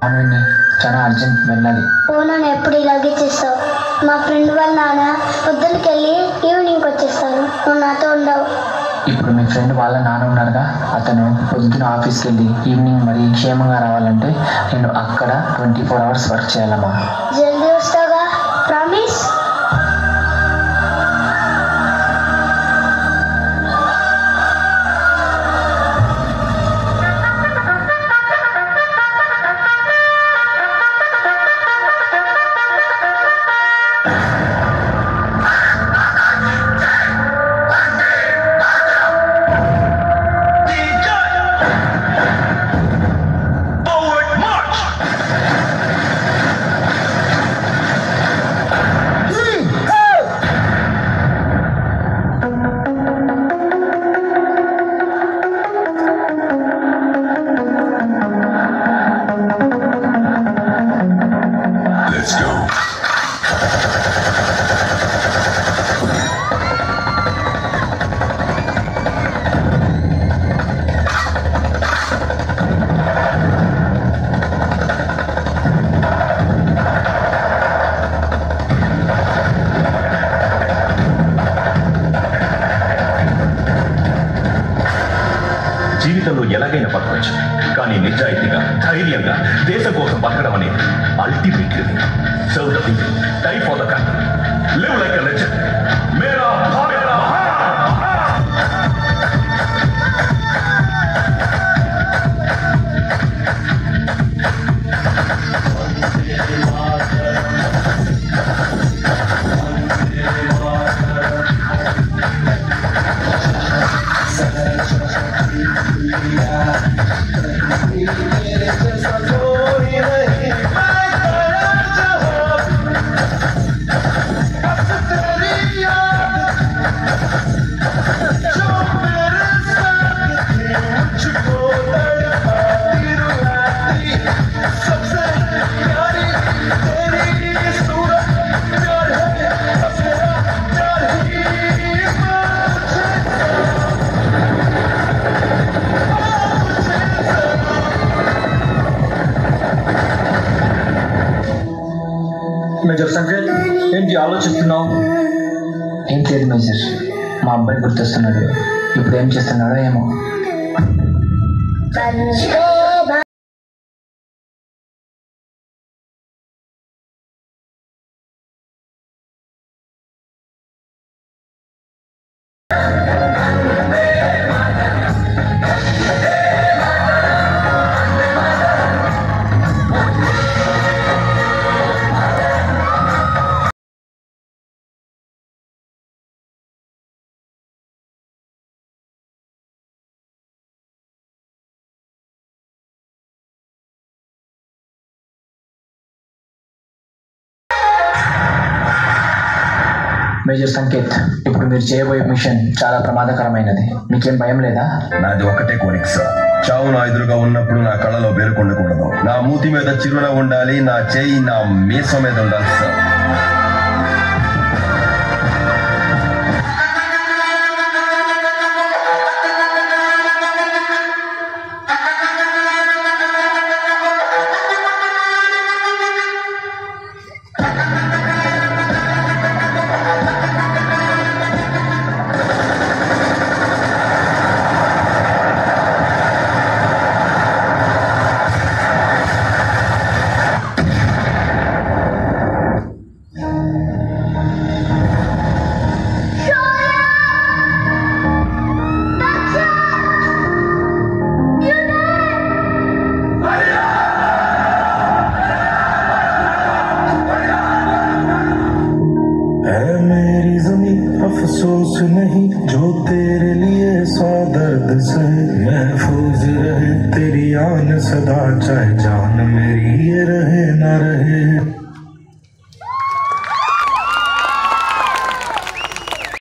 అవునండి, చాలా అర్జెంట్ వెళ్ళాలి. నన్ను ఎప్పుడు ఇలాగే చేస్తావు? మా ఫ్రెండ్ వాళ్ళ నాన్న పొద్దున్నకి వెళ్ళి ఈవినింగ్ వచ్చేస్తారు, నువ్వు నాతో ఉండవు. ఇప్పుడు మీ ఫ్రెండ్ వాళ్ళ నాన్న ఉన్నారుగా, అతను పొద్దున ఆఫీస్కి వెళ్ళి ఈవినింగ్ మరి క్షేమంగా రావాలంటే నేను అక్కడ 24 hours వర్క్ చేయాలమ్మా. జల్దీ వస్తావుగా, ప్రామిస్? జీవితంలో ఎలాగైనా బతకవచ్చు, కానీ నిజాయితీగా ధైర్యంగా దేశం కోసం బతకడం అనేది ultimate living. Serve the people, die for the country, live like a legend. మేరా భారత్ మేజర్ సంజయ్, ఏంటి ఆలోచిస్తున్నావు? ఏం లేదు మేజర్, మా అబ్బాయి గుర్తొస్తున్నాడు. ఇప్పుడు ఏం చేస్తున్నాడో ఏమో. మేజర్ సంకేత్, ఇప్పుడు మీరు చేయబోయే మిషన్ చాలా ప్రమాదకరమైనది. మీకేం భయం లేదా? నాది ఒకటే కోరిక సార్, చావు నా ఎదురుగా ఉన్నప్పుడు నా కళ్ళలో బేరుకుండకూడదు. నా మూతి మీద చిరునవ్వు ఉండాలి, నా చేయి నా మీసం మీద ఉండాలి సార్. अफसोस नहीं जो तेरे लिए सौ दर्द से महफूज रहे तेरी आन सदा, चाहे जान मेरी ये रहे ना रहे।